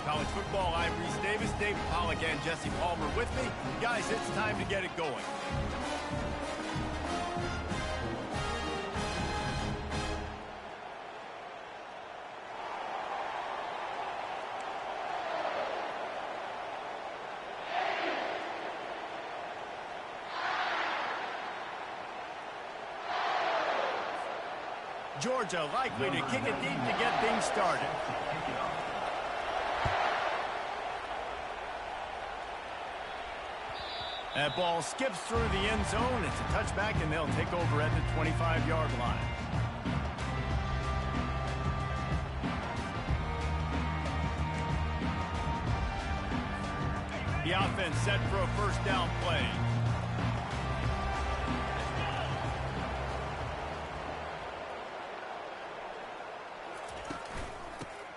College Football. I'm Reese Davis, David Pollack, and Jesse Palmer with me. Guys, it's time to get it going. Georgia likely to kick it deep to get things started. That ball skips through the end zone. It's a touchback, and they'll take over at the 25-yard line. The offense set for a first down play.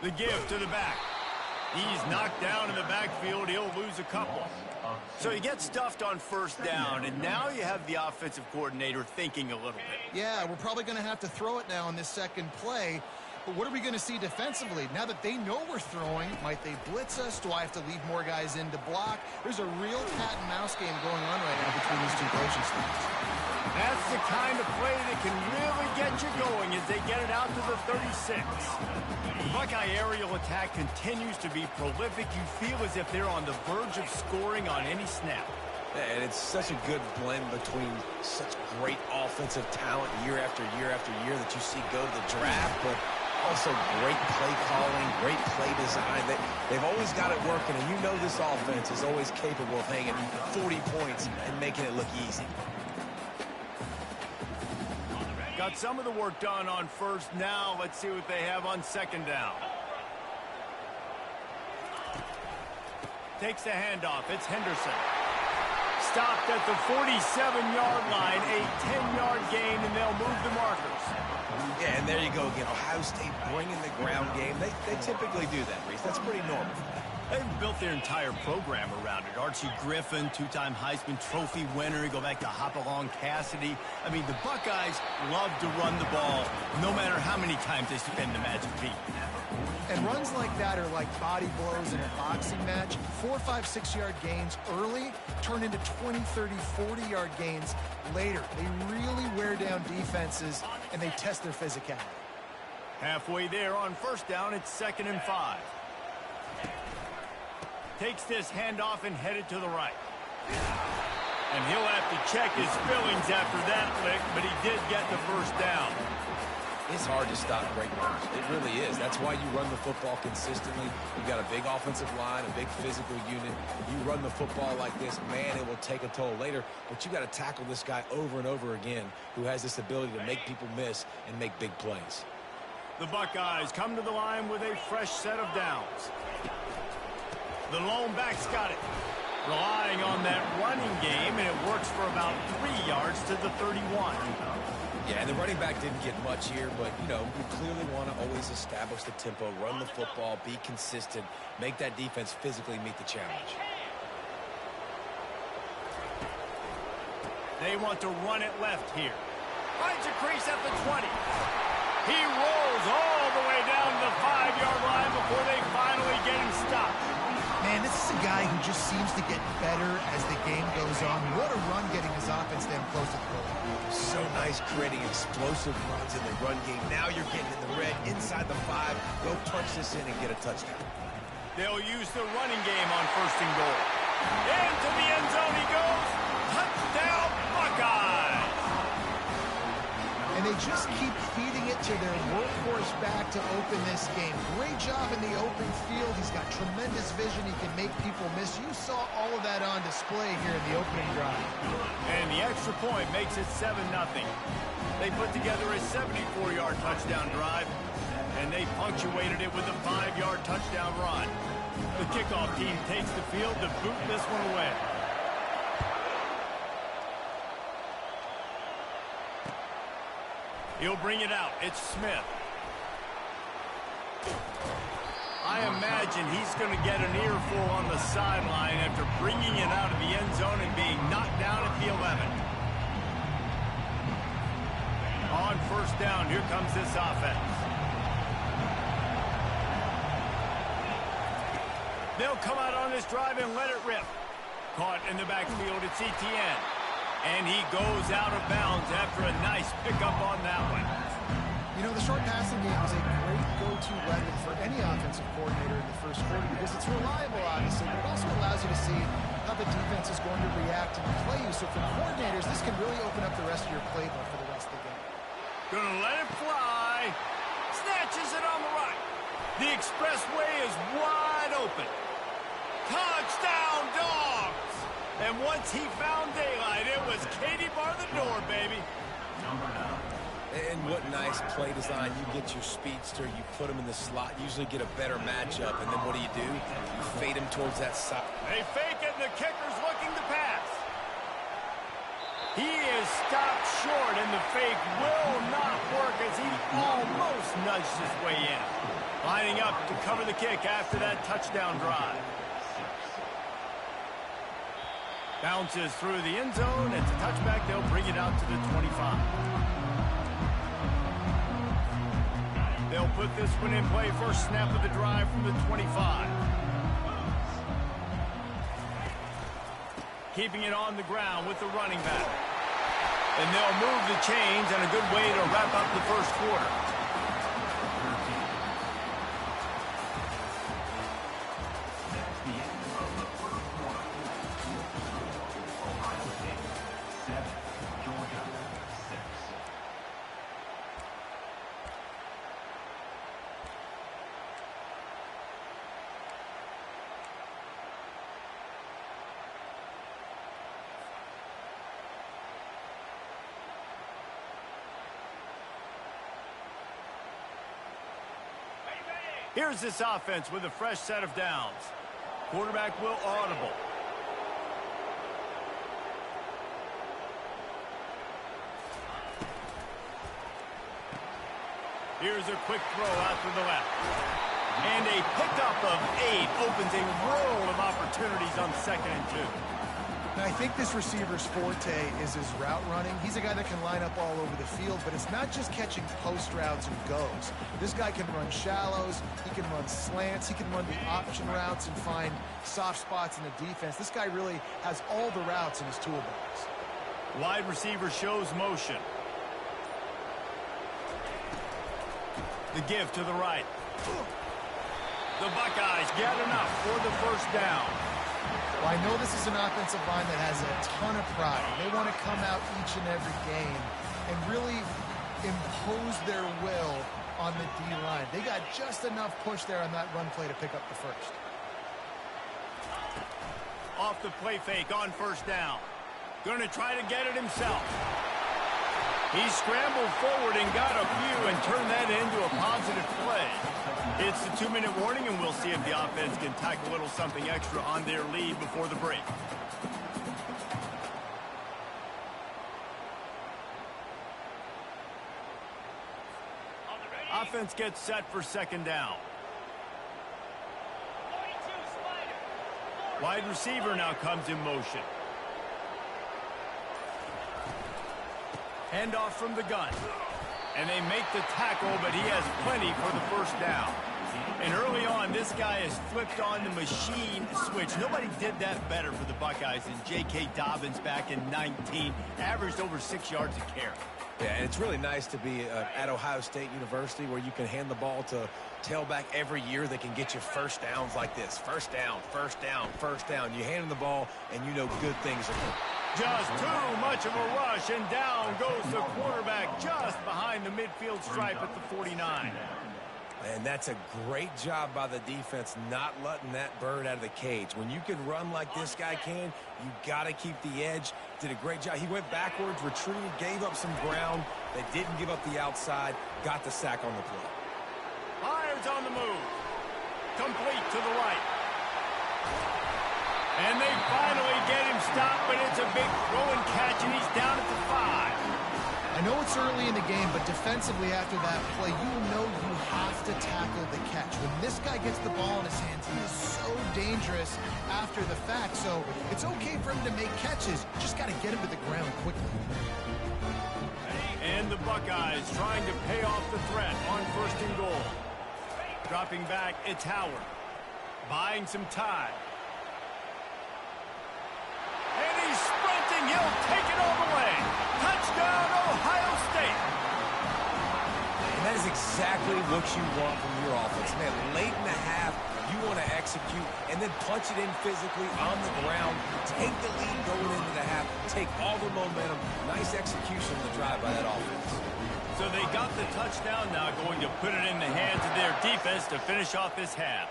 The give to the back. He's knocked down in the backfield. He'll lose a couple. So he gets stuffed on first down, and now you have the offensive coordinator thinking a little bit. Yeah, we're probably going to have to throw it now in this second play. But what are we going to see defensively? Now that they know we're throwing, might they blitz us? Do I have to leave more guys in to block? There's a real cat and mouse game going on right now between these two coaching staffs. That's the kind of play that can really get you going as they get it out to the 36. The Buckeye aerial attack continues to be prolific. You feel as if they're on the verge of scoring on any snap. And it's such a good blend between such great offensive talent year after year after year that you see go to the draft, but also great play calling, great play design. They've always got it working, and you know this offense is always capable of hanging 40 points and making it look easy. Got some of the work done on first. Now let's see what they have on second down. Takes the handoff. It's Henderson. Stopped at the 47-yard line. A 10-yard gain, and they'll move the markers. Yeah, and there you go again. Ohio State bringing the ground game. They typically do that, Reese. That's pretty normal. They've built their entire program around it. Archie Griffin, two-time Heisman Trophy winner. You go back to Hopalong Cassidy. I mean, the Buckeyes love to run the ball, no matter how many times they spin the magic beat. And runs like that are like body blows in a boxing match. 4, 5, 6-yard gains early turn into 20, 30, 40-yard gains later. They really wear down defenses, and they test their physicality. Halfway there on first down, it's 2nd and 5. Takes this handoff and headed to the right. And he'll have to check his fillings after that lick, but he did get the first down. It's hard to stop great runs. It really is. That's why you run the football consistently. You've got a big offensive line, a big physical unit. You run the football like this, man, it will take a toll later. But you got to tackle this guy over and over again who has this ability to make people miss and make big plays. The Buckeyes come to the line with a fresh set of downs. The lone back's got it. Relying on that running game, and it works for about 3 yards to the 31. Yeah, and the running back didn't get much here, but, you know, you clearly want to always establish the tempo, run the football, be consistent, make that defense physically meet the challenge. They want to run it left here. Finds a crease at the 20. He rolls all the way down to the 5-yard line before they finally get him stopped. Man, this is a guy who just seems to get better as the game goes on. What a run getting his offense down close to the goal. So nice creating explosive runs in the run game. Now you're getting in the red, inside the 5. Go punch this in and get a touchdown. They'll use the running game on 1st and goal. Into the end zone he goes. Touchdown, Buckeyes! And they just keep feeding it to their workhorse back to open this game. Great job in the open field. He's got tremendous vision. He can make people miss. You saw all of that on display here in the opening drive. And the extra point makes it 7-0. They put together a 74-yard touchdown drive, and they punctuated it with a 5-yard touchdown run. The kickoff team takes the field to boot this one away. He'll bring it out. It's Smith. I imagine he's going to get an earful on the sideline after bringing it out of the end zone and being knocked down at the 11. On first down, here comes this offense. They'll come out on this drive and let it rip. Caught in the backfield, it's Etienne. And he goes out of bounds after a nice pickup on that one. You know, the short passing game is a great go-to weapon for any offensive coordinator in the first quarter because it's reliable, obviously, but it also allows you to see how the defense is going to react and play you. So for coordinators, this can really open up the rest of your playbook for the rest of the game. Gonna let it fly. Snatches it on the right. The expressway is wide open. Touchdown, Dogs! And once he found daylight, it was Katie bar the door, baby. And what nice play design. You get your speedster, you put him in the slot, usually get a better matchup, and then what do? You fade him towards that side. They fake it, and the kicker's looking to pass. He is stopped short, and the fake will not work as he almost nudged his way in. Lining up to cover the kick after that touchdown drive. Bounces through the end zone. It's a touchback. They'll bring it out to the 25. They'll put this one in play. First snap of the drive from the 25. Keeping it on the ground with the running back. And they'll move the chains, and a good way to wrap up the first quarter. Here's this offense with a fresh set of downs. Quarterback will audible. Here's a quick throw out to the left. And a pickup of 8 opens a world of opportunities on 2nd and 2. Now, I think this receiver's forte is his route running. He's a guy that can line up all over the field, but it's not just catching post routes and goes. This guy can run shallows, he can run slants, he can run the option routes and find soft spots in the defense. This guy really has all the routes in his toolbox. Wide receiver shows motion. The give to the right. The Buckeyes get enough for the first down. Well, I know this is an offensive line that has a ton of pride. They want to come out each and every game and really impose their will on the D-line. They got just enough push there on that run play to pick up the first. Off the play fake on first down. Going to try to get it himself. He scrambled forward and got a few and turned that into a positive play. It's the 2-minute warning, and we'll see if the offense can tack a little something extra on their lead before the break. Offense gets set for 2nd down. Wide receiver now comes in motion. Handoff from the gun. And they make the tackle, but he has plenty for the first down. And early on, this guy has flipped on the machine switch. Nobody did that better for the Buckeyes than J.K. Dobbins back in 19. Averaged over 6 yards a carry. Yeah, and it's really nice to be at Ohio State University where you can hand the ball to tailback every year that can get you first downs like this. First down, first down, first down. You hand him the ball, and you know good things are coming. Just too much of a rush, and down goes the quarterback just behind the midfield stripe at the 49. And that's a great job by the defense not letting that bird out of the cage. When you can run like this guy can, you got to keep the edge. Did a great job. He went backwards, retreated, gave up some ground. They didn't give up the outside, got the sack on the play. Hires on the move. Complete to the right. And they finally get him stopped, but it's a big throw and catch, and he's down at the 5. I know it's early in the game, but defensively after that play, you know you have to tackle the catch. When this guy gets the ball in his hands, he is so dangerous after the fact. So it's okay for him to make catches. Just got to get him to the ground quickly. And the Buckeyes trying to pay off the threat on 1st and goal. Dropping back, it's Howard. Buying some time. And he's sprinting. He'll take it all the way. Touchdown, Ohio State. And that is exactly what you want from your offense. Man, late in the half, you want to execute and then punch it in physically on the ground. Take the lead going into the half. Take all the momentum. Nice execution of the drive by that offense. So they got the touchdown, now going to put it in the hands of their defense to finish off this half.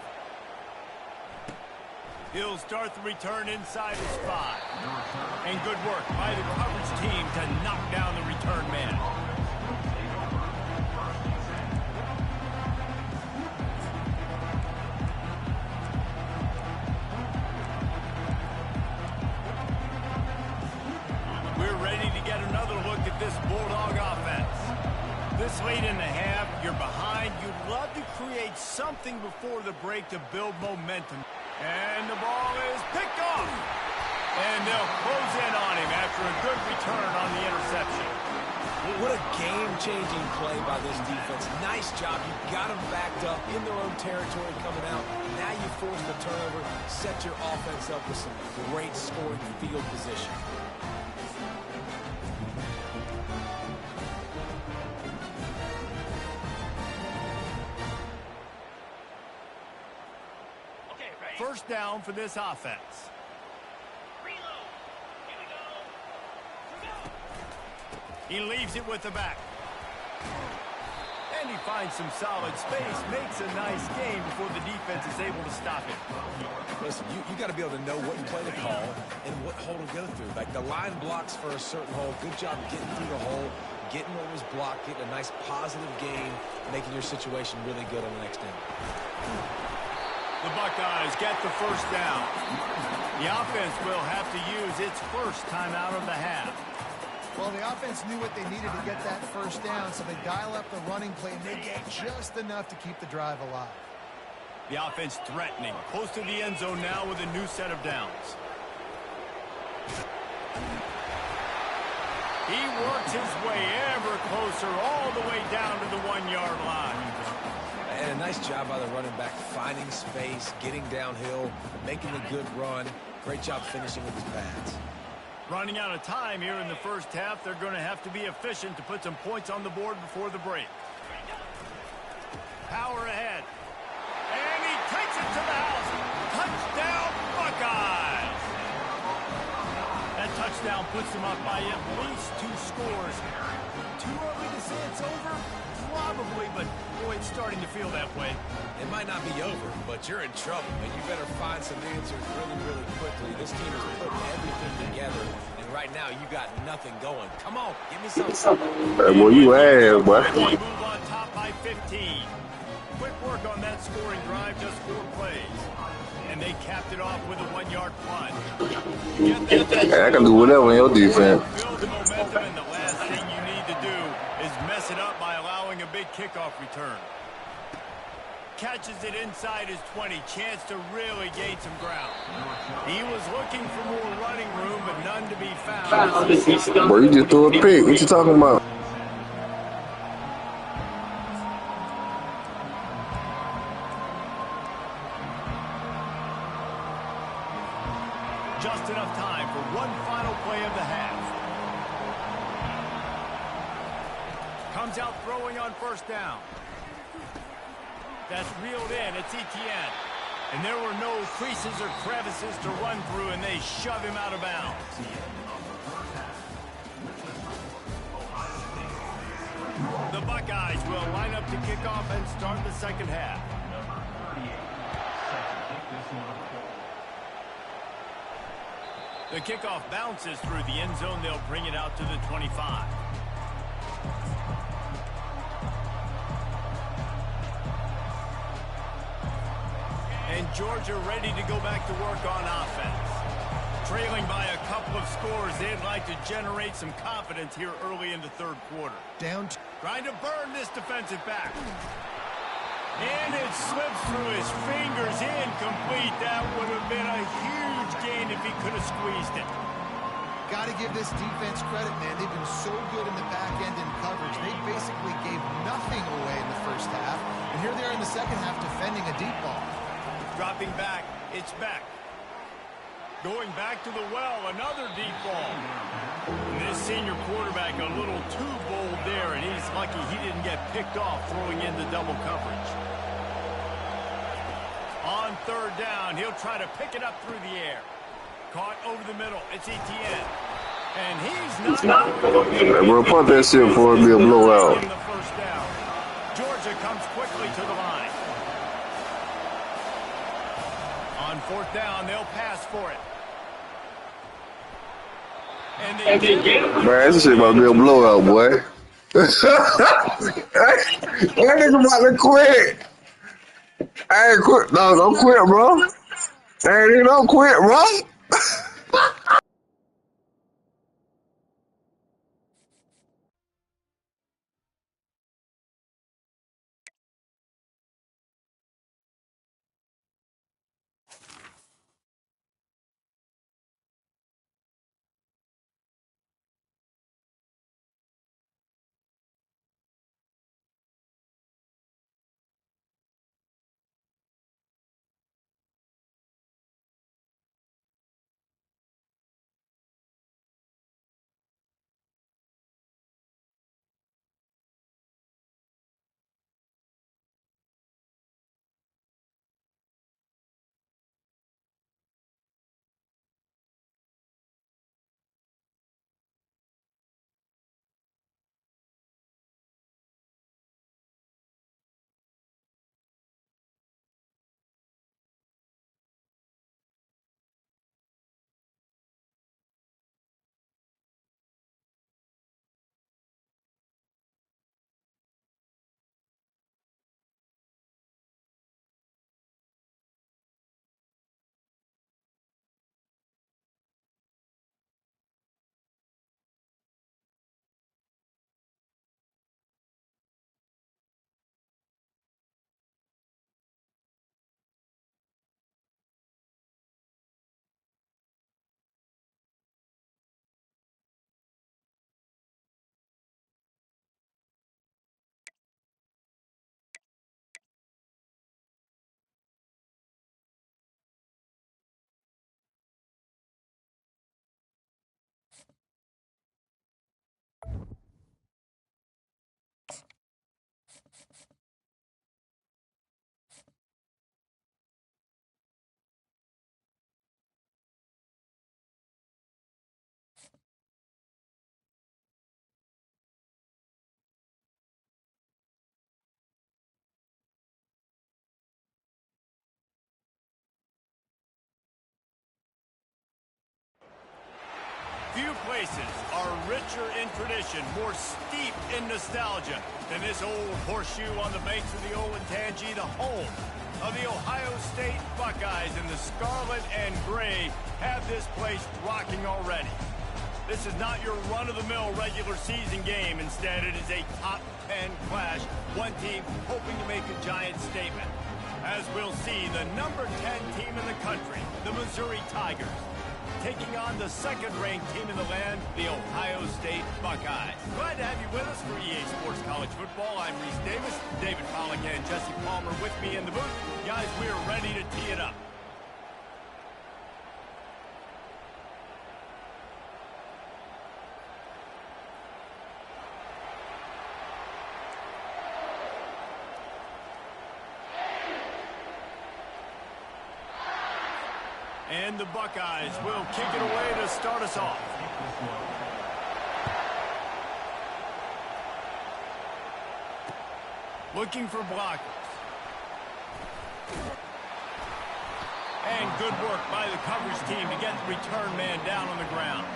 He'll start the return inside his 5. And good work by the coverage team to knock down the return man. We're ready to get another look at this Bulldog offense. This late in the half, you're behind. You'd love to create something before the break to build momentum. And the ball is picked off. And they'll close in on him after a good return on the interception. What a game-changing play by this defense. Nice job. You got them backed up in their own territory coming out. Now you force the turnover, set your offense up with some great scoring field position. First down for this offense. Reload. Here we go. He leaves it with the back. And he finds some solid space, makes a nice game before the defense is able to stop it. Listen, you got to be able to know what play to call and what hole to go through. Like the line blocks for a certain hole. Good job getting through the hole, getting what was blocked, getting a nice positive gain, making your situation really good on the next down. The Buckeyes get the first down. The offense will have to use its first timeout of the half. Well, the offense knew what they needed to get that first down, so they dial up the running play, and they get just enough to keep the drive alive. The offense threatening, close to the end zone now with a new set of downs. He works his way ever closer all the way down to the 1-yard line. And a nice job by the running back, finding space, getting downhill, making a good run. Great job finishing with his pads. Running out of time here in the first half, they're going to have to be efficient to put some points on the board before the break. Power ahead. And he takes it to the house. Touchdown, Buckeyes! That touchdown puts them up by at least 2 scores. Too early to say it's over? Probably, but boy, it's starting to feel that way. It might not be over, but you're in trouble, and you better find some answers really, really quickly. This team is putting everything together, and right now you got nothing going. Come on, give me something. Hey, boy, you ass, boy. They move on top by 15. Quick work on that scoring drive, just 4 plays. And they capped it off with a 1-yard plunge. Hey, I can do whatever in your defense. Build the momentum, and the last thing you need to do is mess it up by allowing a big kickoff return. Catches it inside his 20. Chance to really gain some ground. He was looking for more running room, but none to be found. Boy, you just threw a pick. What you talking about? Just enough time for one final play of the half. Comes out throwing on first down. That's reeled in. It's Etienne. And there were no creases or crevices to run through, and they shove him out of bounds. The Buckeyes will line up to kick off and start the second half. The kickoff bounces through the end zone. They'll bring it out to the 25. And Georgia ready to go back to work on offense. Trailing by a couple of scores, they'd like to generate some confidence here early in the third quarter. Trying to burn this defensive back. And it slips through his fingers, incomplete. That would have been a huge gain if he could have squeezed it. Got to give this defense credit, man. They've been so good in the back end in coverage. They basically gave nothing away in the first half. And here they are in the second half defending a deep ball. Dropping back, it's Beck. Going back to the well, another deep ball. And this senior quarterback a little too bold there, and he's lucky he didn't get picked off throwing into double coverage. On third down, he'll try to pick it up through the air. Caught over the middle, it's Etienne. And he's not We'll punt that shit before it be a blowout. the first down. Georgia comes quickly to the line. On fourth down, they'll pass for it. And Man, this shit about to be a blowout, boy. That nigga about to quit. I ain't quit. No, don't quit, bro. Hey, don't quit, bro. Few places are richer in tradition, more steeped in nostalgia than this old horseshoe on the banks of the Olentangy, the home of the Ohio State Buckeyes. And the scarlet and gray have this place rocking already. This is not your run-of-the-mill regular season game. Instead, it is a top 10 clash, one team hoping to make a giant statement. As we'll see, the number 10 team in the country, the Missouri Tigers, taking on the second-ranked team in the land, the Ohio State Buckeyes. Glad to have you with us for EA Sports College Football. I'm Reese Davis, David Pollack and Jesse Palmer with me in the booth. Guys, we're ready to tee it up. And the Buckeyes will kick it away to start us off. Looking for blockers. And good work by the coverage team to get the return man down on the ground.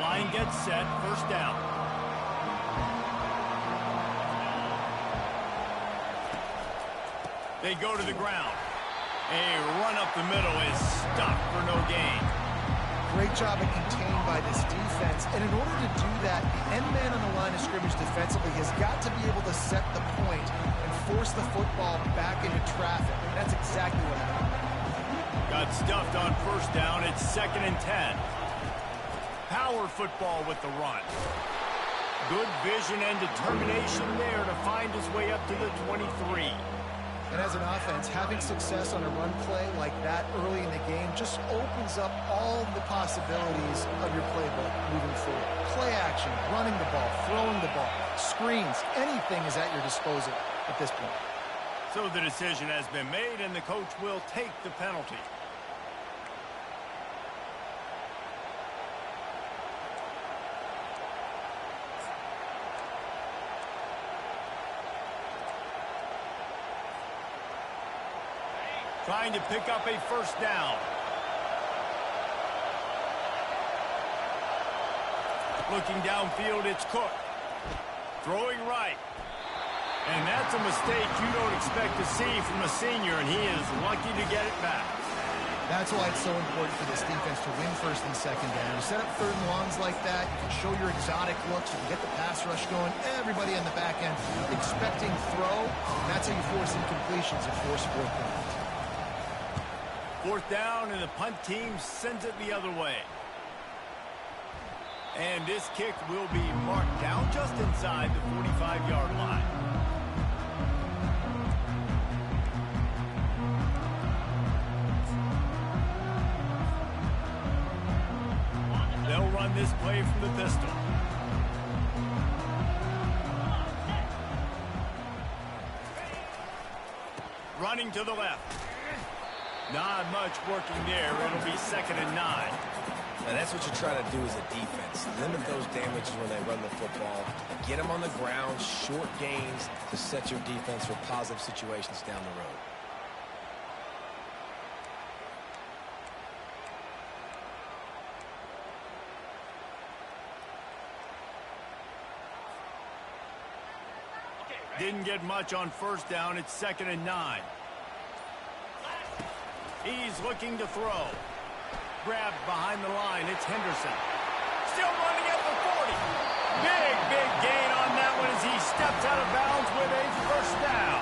Line gets set, first down. They go to the ground. A run up the middle is stopped for no gain. Great job at contained by this defense. And in order to do that, the end man on the line of scrimmage defensively has got to be able to set the point and force the football back into traffic. And that's exactly what happened. Got stuffed on first down. It's 2nd and 10. Power football with the run. Good vision and determination there to find his way up to the 23. And as an offense, having success on a run play like that early in the game just opens up all the possibilities of your playbook moving forward. Play action, running the ball, throwing the ball, screens, anything is at your disposal at this point. So the decision has been made, and the coach will take the penalty. Trying to pick up a first down. Looking downfield, it's Cook. Throwing right. And that's a mistake you don't expect to see from a senior, and he is lucky to get it back. That's why it's so important for this defense to win first and second down. You set up third and longs like that, you can show your exotic looks, you can get the pass rush going, everybody on the back end expecting throw, and that's how you force incompletions and force 4 points. Fourth down, and the punt team sends it the other way. And this kick will be marked down just inside the 45-yard line. They'll run this play from the pistol. Running to the left. Not much working there. It'll be 2nd and 9. Now that's what you try to do as a defense. Limit those damages when they run the football. Get them on the ground, short gains to set your defense for positive situations down the road. Didn't get much on first down. It's 2nd and 9. He's looking to throw. Grabbed behind the line. It's Henderson. Still running at the 40. Big gain on that one as he steps out of bounds with a first down.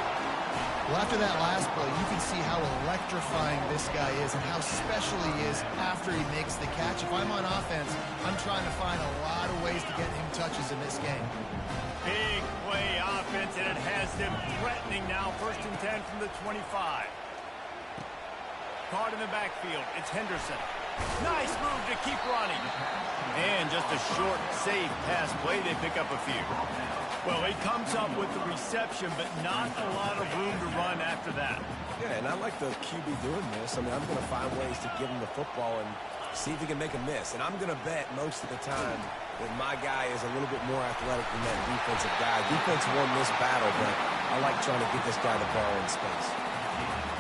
Well, after that last play, you can see how electrifying this guy is and how special he is after he makes the catch. If I'm on offense, I'm trying to find a lot of ways to get him touches in this game. Big play offense, and it has them threatening now. 1st and 10 from the 25. Caught in the backfield. It's Henderson. Nice move to keep running. And just a short, safe pass play. They pick up a few. Well, he comes up with the reception, but not a lot of room to run after that. Yeah, and I like the QB doing this. I mean, I'm going to find ways to give him the football and see if he can make a miss. And I'm going to bet most of the time that my guy is a little bit more athletic than that defensive guy. Defense won this battle, but I like trying to get this guy the ball in space.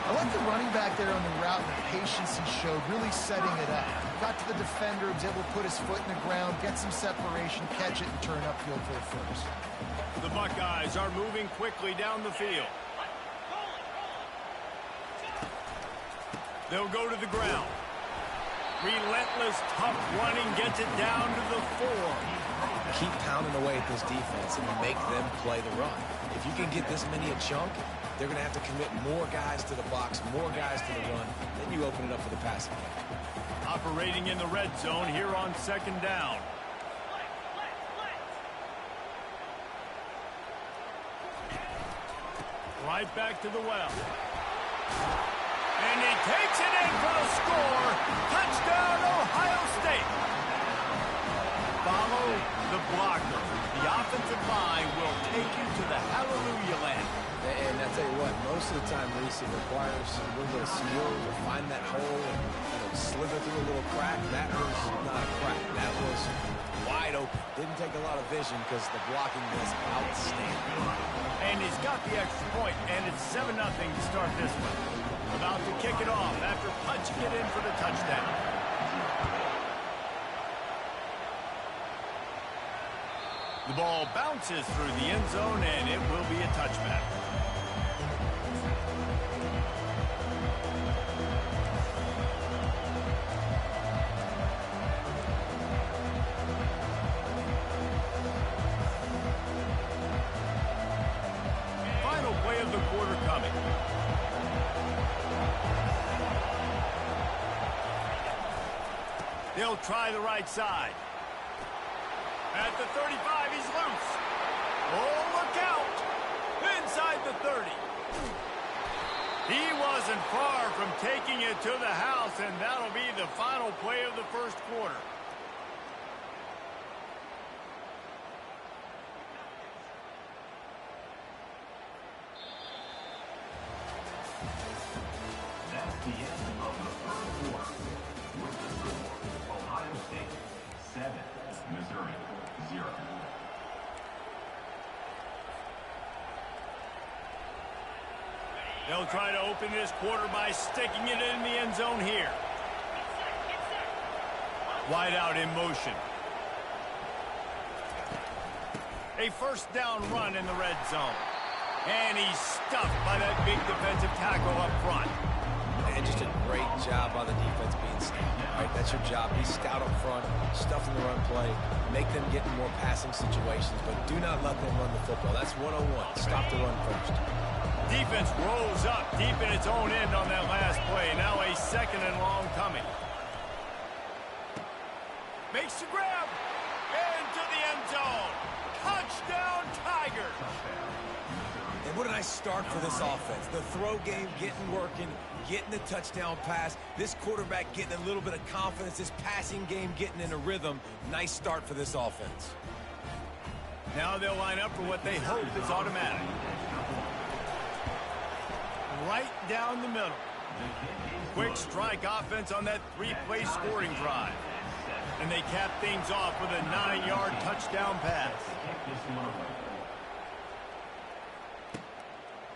I like the running back there on the route and the patience he showed, really setting it up. Got to the defender, was able to put his foot in the ground, get some separation, catch it, and turn upfield for a first. The Buckeyes are moving quickly down the field. They'll go to the ground. Relentless, tough running gets it down to the 4. Keep pounding away at this defense and make them play the run. If you can get this many a chunk, they're going to have to commit more guys to the box, more guys to the run. Then you open it up for the passing game. Operating in the red zone here on 2nd down. Right back to the well. And he takes it in for the score. Touchdown, Ohio State. Follow the blocker. The offensive line will take you to the hallelujah land. And I tell you what, most of the time, Reese, it requires a little bit of skill to find that hole and slither through a little crack. That was not a crack. That was wide open. Didn't take a lot of vision because the blocking was outstanding. And he's got the extra point, and it's 7-0 to start this one. About to kick it off after punching it in for the touchdown. The ball bounces through the end zone, and it will be a touchback. Final play of the quarter coming. They'll try the right side. At the 35, he's loose. at the 30. He wasn't far from taking it to the house, and that'll be the final play of the first quarter. That's the end of the first quarter. With the score, Ohio State 7, Missouri 0. They'll try to open this quarter by sticking it in the end zone here. Wide out in motion. A first down run in the red zone. And he's stuffed by that big defensive tackle up front. And just a great job by the defense being stout, right? That's your job. Be stout up front, stuffing the run play, make them get in more passing situations, but do not let them run the football. That's 101. Stop the run first. Defense rolls up deep in its own end on that last play. Now a second and long coming. Makes the grab. Into the end zone. Touchdown, Tigers. And what a nice start for this offense. The throw game getting working, getting the touchdown pass. This quarterback getting a little bit of confidence. This passing game getting in a rhythm. Nice start for this offense. Now they'll line up for what they hope is automatic. Right down the middle. Quick strike offense on that three-play scoring drive. And they cap things off with a 9-yard touchdown pass.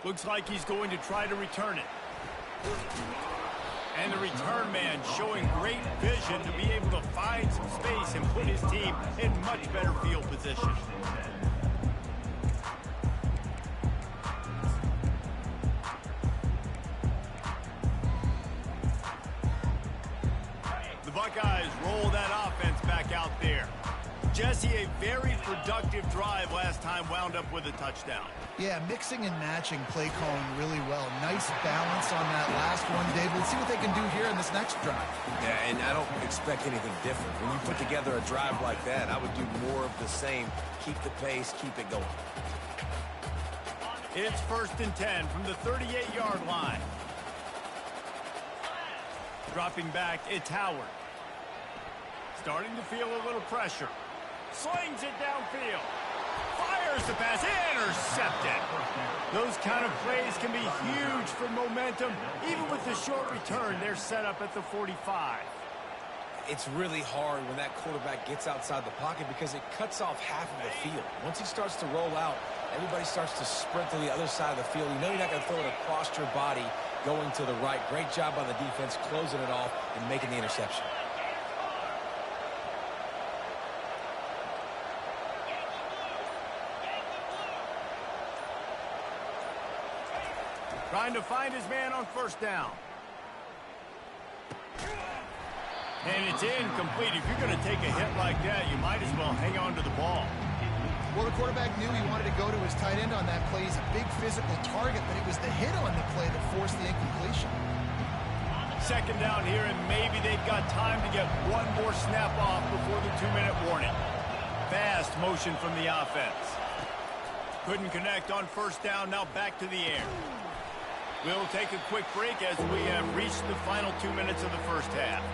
Looks like he's going to try to return it. And the return man showing great vision to be able to find some space and put his team in much better field position. The Buckeyes roll that offense back out there. Jesse, a very productive drive last time wound up with a touchdown. Yeah, mixing and matching play calling really well. Nice balance on that last one, Dave. Let's see what they can do here in this next drive. Yeah, and I don't expect anything different. When you put together a drive like that, I would do more of the same. Keep the pace, keep it going. It's 1st and 10 from the 38-yard line. Dropping back, it's Howard. Starting to feel a little pressure. Slings it downfield. Fires the pass. Intercepted. Those kind of plays can be huge for momentum. Even with the short return, they're set up at the 45. It's really hard when that quarterback gets outside the pocket because it cuts off half of the field. Once he starts to roll out, everybody starts to sprint to the other side of the field. You know you're not going to throw it across your body going to the right. Great job by the defense closing it off and making the interception. Trying to find his man on first down. And it's incomplete. If you're going to take a hit like that, you might as well hang on to the ball. Well, the quarterback knew he wanted to go to his tight end on that play. He's a big physical target, but it was the hit on the play that forced the incompletion. Second down here, and maybe they've got time to get one more snap off before the 2-minute warning. Fast motion from the offense. Couldn't connect on first down, now back to the air. We'll take a quick break as we have reached the final 2 minutes of the first half.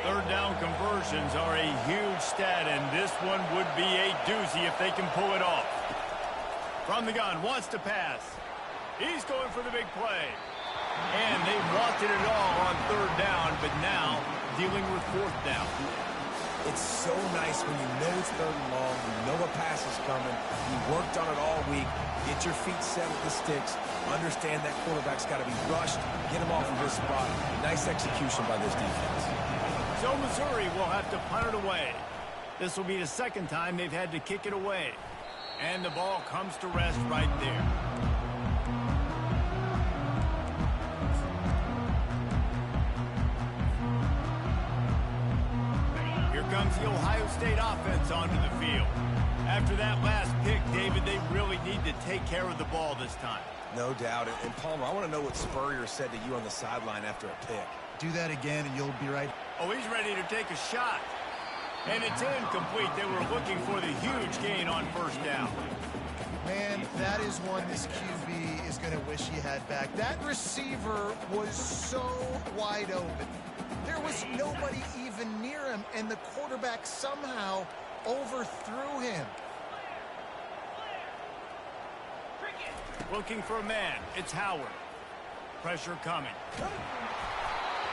Third down conversions are a huge stat, and this one would be a doozy if they can pull it off. From the gun, wants to pass. He's going for the big play. And they wanted it all on third down, but now dealing with fourth down. It's so nice when you know it's third and long, you know a pass is coming, you worked on it all week, get your feet set with the sticks, understand that quarterback's got to be rushed, get him off of his spot. Nice execution by this defense. So Missouri will have to punt it away. This will be the second time they've had to kick it away. And the ball comes to rest right there. Comes the Ohio State offense onto the field. After that last pick, David, they really need to to take care of the ball this time. No doubt. And Palmer, I want to know what Spurrier said to you on the sideline after a pick. Do that again and you'll be right. Oh, he's ready to take a shot. And it's incomplete. They were looking for the huge gain on first down. Man, that is one this QB is going to wish he had back. That receiver was so wide open. There was nobody even near him, and the quarterback somehow overthrew him. Looking for a man. It's Howard. Pressure coming.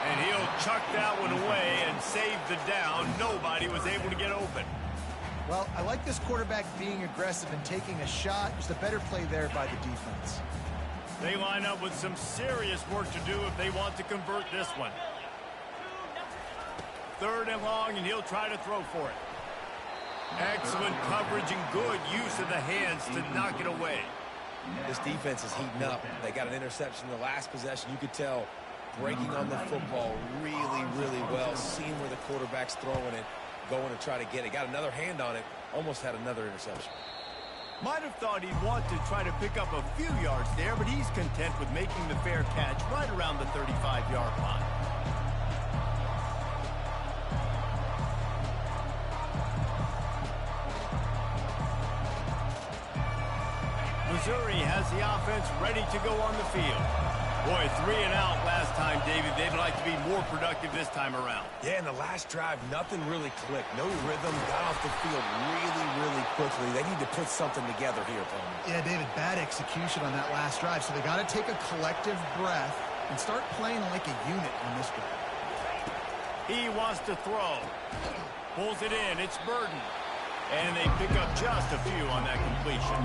And he'll chuck that one away and save the down. Nobody was able to get open. Well, I like this quarterback being aggressive and taking a shot. Just a better play there by the defense. They line up with some serious work to do if they want to convert this one. 3rd and long, and he'll try to throw for it. Excellent coverage and good use of the hands to knock it away. This defense is heating up. They got an interception in the last possession. You could tell breaking on the football really, really well, seeing where the quarterback's throwing it, going to try to get it. Got another hand on it, almost had another interception. Might have thought he'd want to try to pick up a few yards there, but he's content with making the fair catch right around the 35-yard line. Missouri has the offense ready to go on the field. Boy, 3 and out last time, David. They'd like to be more productive this time around. Yeah, in the last drive, nothing really clicked. No rhythm, got off the field really, really quickly. They need to put something together here, Palmer. Yeah, David, bad execution on that last drive. So they got to take a collective breath and start playing like a unit on this drive. He wants to throw. Pulls it in. It's Burden. And they pick up just a few on that completion.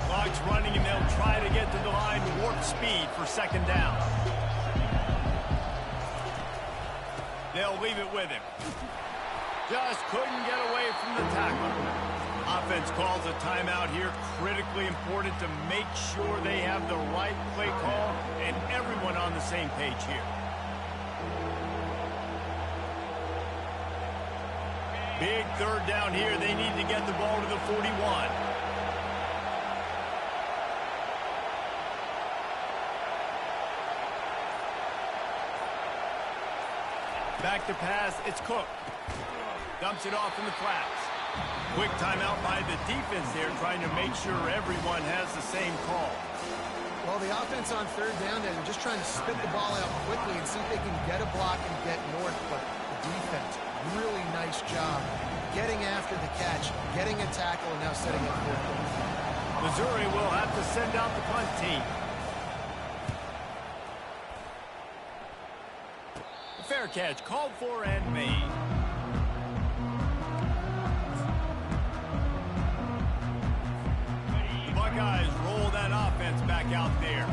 Clock's running, and they'll try to get to the line warp speed for 2nd down. They'll leave it with him. Just couldn't get away from the tackle. Offense calls a timeout here. Critically important to make sure they have the right play call and everyone on the same page here. Big 3rd down here. They need to get the ball to the 41. Back to pass. It's Cook. Dumps it off in the flats. Quick timeout by the defense there, trying to make sure everyone has the same call. Well, the offense on 3rd down, they're just trying to spit the ball out quickly and see if they can get a block and get north. But the defense, really nice job getting after the catch, getting a tackle, and now setting up 4th down. Missouri will have to send out the punt team. Fair catch called for and made. Buckeyes roll that offense back out there.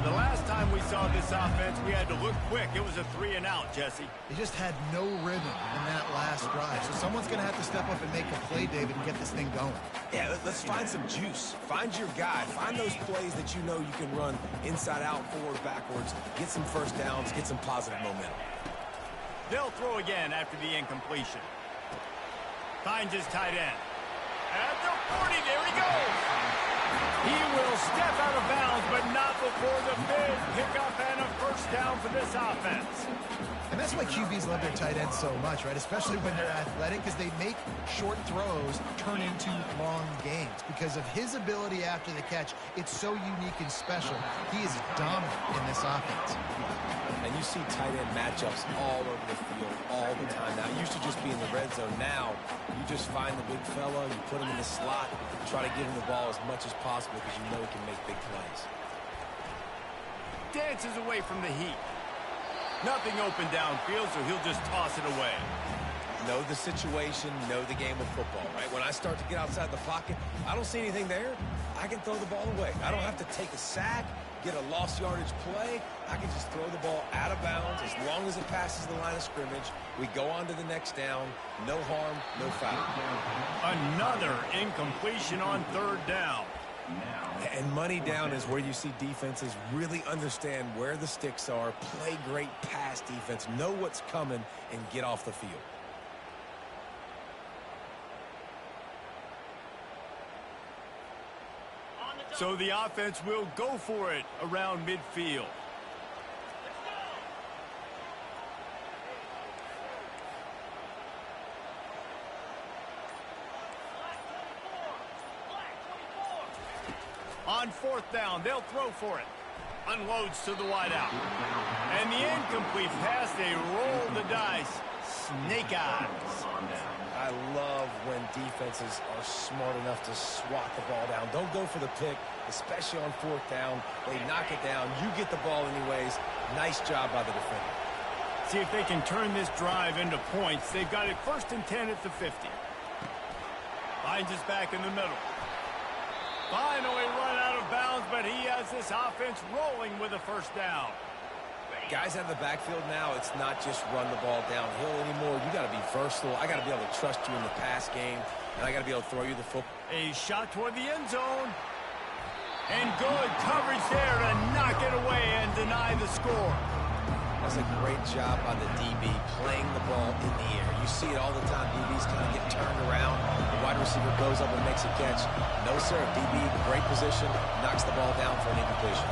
The last time we saw this offense, we had to look quick. It was a 3 and out, Jesse. They just had no rhythm in that last drive. So someone's going to have to step up and make a play, David, and get this thing going. Yeah, let's find some juice. Find your guy. Find those plays that you know you can run inside out, forward, backwards. Get some first downs. Get some positive momentum. They'll throw again after the incompletion. Finds his tight end. At the 40, there he goes. He will step out of bounds, but not before the big pickup and a first down for this offense. And that's why QBs love their tight ends so much, right? Especially when they're athletic, because they make short throws turn into long gains. Because of his ability after the catch, it's so unique and special. He is dominant in this offense. And you see tight end matchups all over the field all the time. Now, it used to just be in the red zone. Now, you just find the big fella, you put him in the slot, try to give him the ball as much as possible because you know he can make big plays. Dances away from the heat. Nothing open downfield, so he'll just toss it away. Know the situation, know the game of football, right? When I start to get outside the pocket, I don't see anything there. I can throw the ball away. I don't have to take a sack, get a lost yardage play. I can just throw the ball out of bounds as long as it passes the line of scrimmage. We go on to the next down. No harm, no foul. Another incompletion on 3rd down. And money down is where you see defenses really understand where the sticks are, play great pass defense, know what's coming, and get off the field. On the So the offense will go for it around midfield. On fourth down, they'll throw for it. Unloads to the wideout. And the incomplete pass, they roll the dice. Snake eyes. I love when defenses are smart enough to swat the ball down. Don't go for the pick, especially on fourth down. They knock it down. You get the ball anyways. Nice job by the defender. See if they can turn this drive into points. They've got it 1st and 10 at the 50. Finds his back in the middle. Finally run out of bounds, but he has this offense rolling with a first down. Guys out of the backfield now, it's not just run the ball downhill anymore. You got to be versatile. I got to be able to trust you in the pass game, and I got to be able to throw you the football. A shot toward the end zone. And good coverage there to knock it away and deny the score. That's a great job by the DB playing the ball in the air. You see it all the time. DBs kind of get turned around. The wide receiver goes up and makes a catch. No, sir. DB, great position, knocks the ball down for an incompletion.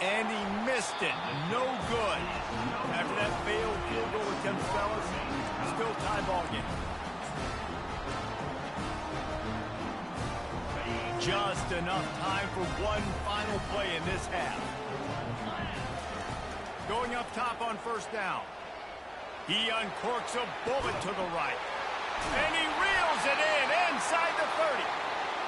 And he missed it. No good. After that failed field goal attempt, fellas, still tie ball game. Just enough time for one final play in this half. Going up top on first down. He uncorks a bullet to the right. And he reels it in inside the 30.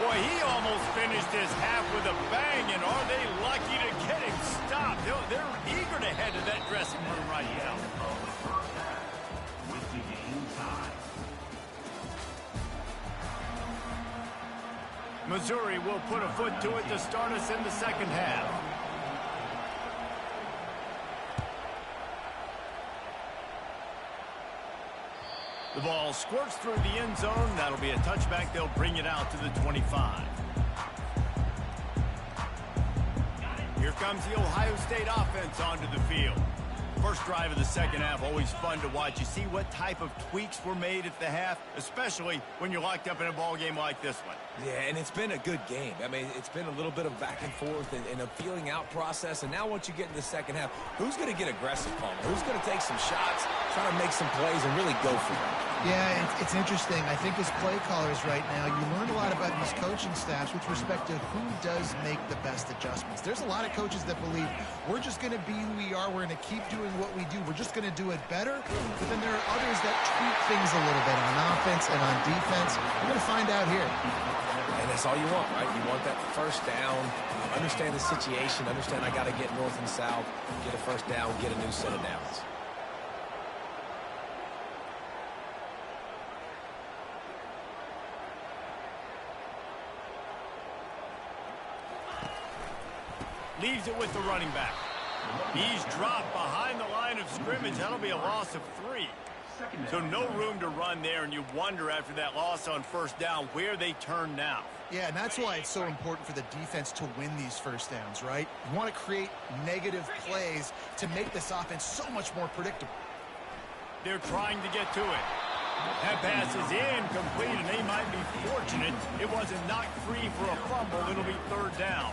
Boy, he almost finished his half with a bang, and are they lucky to get him stopped. They're eager to head to that dressing room right now. With the game tied. Missouri will put a foot to it to start us in the second half. The ball squirts through the end zone. That'll be a touchback. They'll bring it out to the 25. Here comes the Ohio State offense onto the field. First drive of the second half, always fun to watch. You see what type of tweaks were made at the half, especially when you're locked up in a ball game like this one. Yeah, and it's been a good game. I mean, it's been a little bit of back and forth and a feeling out process. And now once you get in the second half, who's going to get aggressive, Palmer? Who's going to take some shots, try to make some plays, and really go for it? Yeah, it's interesting. I think as play callers right now, you learn a lot about these coaching staffs with respect to who does make the best adjustments. There's a lot of coaches that believe we're just going to be who we are. We're going to keep doing what we do. We're just going to do it better. But then there are others that tweak things a little bit on offense and on defense. We're going to find out here. And that's all you want, right? You want that first down, understand the situation, understand I got to get north and south, get a first down, get a new set of downs. Leaves it with the running back. He's dropped behind the line of scrimmage. That'll be a loss of 3. So no room to run there, and you wonder after that loss on first down where they turn now. Yeah, and that's why it's so important for the defense to win these first downs, right? You want to create negative plays to make this offense so much more predictable. They're trying to get to it. That pass is incomplete, and they might be fortunate it wasn't knocked free for a fumble. It'll be third down.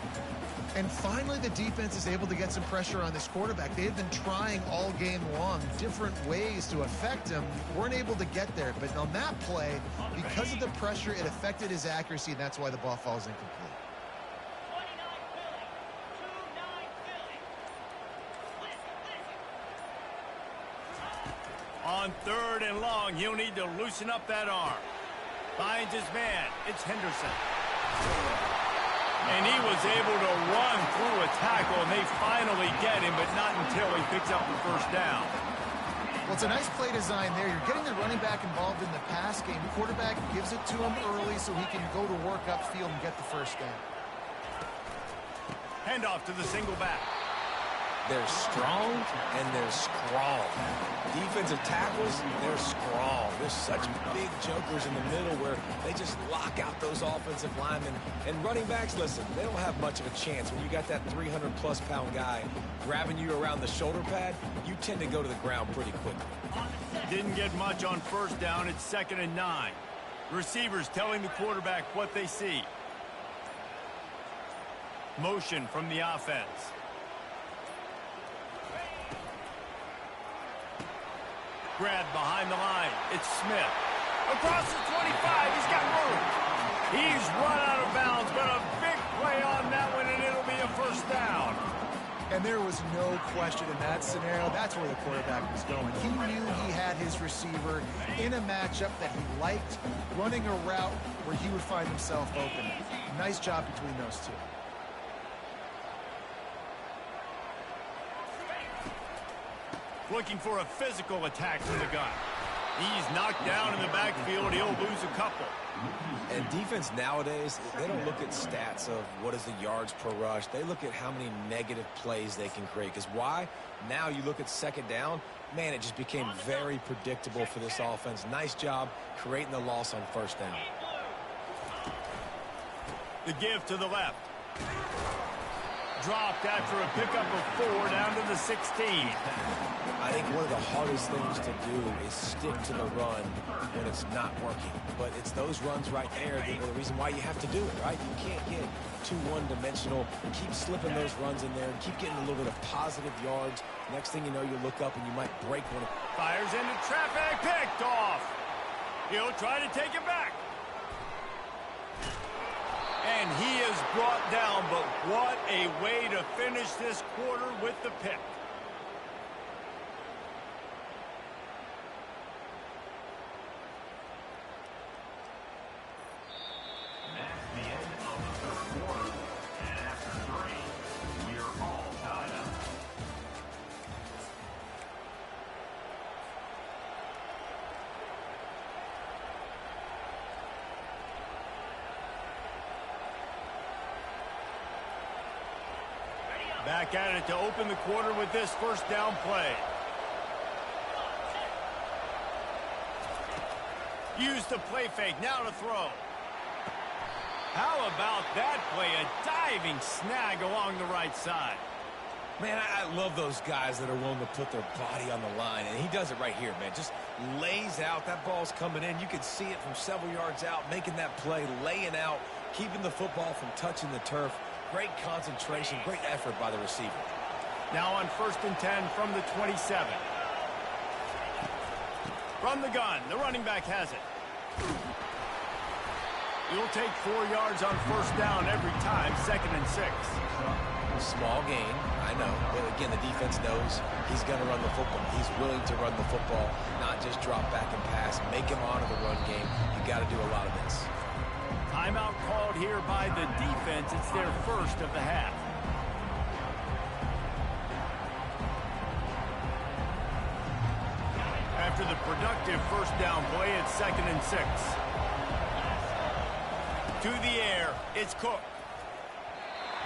And finally, the defense is able to get some pressure on this quarterback. They have been trying all game long different ways to affect him. Weren't able to get there. But on that play, because of the pressure, it affected his accuracy, and that's why the ball falls incomplete. 29 Philly. On third and long, he'll need to loosen up that arm. Finds his man. It's Henderson. And he was able to run through a tackle, and they finally get him, but not until he picks up the first down. Well, it's a nice play design there. You're getting the running back involved in the pass game. The quarterback gives it to him early so he can go to work upfield and get the first down. Handoff to the single back. They're strong and they're scrawl. Defensive tackles, they're scrawl. There's such big jokers in the middle where they just lock out those offensive linemen. And running backs, listen, they don't have much of a chance. When you got that 300-plus pound guy grabbing you around the shoulder pad, you tend to go to the ground pretty quickly. Didn't get much on first down. It's 2nd and 9. Receivers telling the quarterback what they see. Motion from the offense. Grab behind the line. It's Smith. Across the 25. He's got room. He's run out of bounds, but a big play on that one, and it'll be a first down. And there was no question in that scenario. That's where the quarterback was going. He knew he had his receiver in a matchup that he liked, running a route where he would find himself open. Nice job between those two. Looking for a physical attack from the gun. He's knocked down in the backfield. He'll lose a couple. And defense nowadays, they don't look at stats of what is the yards per rush. They look at how many negative plays they can create. Because why? Now you look at second down, man, it just became very predictable for this offense. Nice job creating the loss on first down. The give to the left. Dropped after a pickup of 4 down to the 16. I think one of the hardest things to do is stick to the run when it's not working. But it's those runs right there that are the reason why you have to do it, right? You can't get too one-dimensional. Keep slipping those runs in there. Keep getting a little bit of positive yards. Next thing you know, you look up and you might break one. Fires into traffic. Picked off. He'll try to take it back. And he is brought down, but what a way to finish this quarter with the pick. That's the end of the third quarter. And after 3, we're all tied up. Back at it to open the quarter with this first down play. Use the play fake, now to throw. How about that play? A diving snag along the right side. Man, I love those guys that are willing to put their body on the line, and he does it right here, man. Just lays out. That ball's coming in. You can see it from several yards out, making that play, laying out, keeping the football from touching the turf. Great concentration, great effort by the receiver. Now on 1st and 10 from the 27. From the gun, the running back has it. You'll take 4 yards on first down every time, 2nd and 6. Small gain, I know. But again, the defense knows he's going to run the football. He's willing to run the football, not just drop back and pass. Make him honor the run game. You got to do a lot of this. Timeout called here by the defense. It's their first of the half. After the productive first down play, it's 2nd and 6. To the air, it's Cook.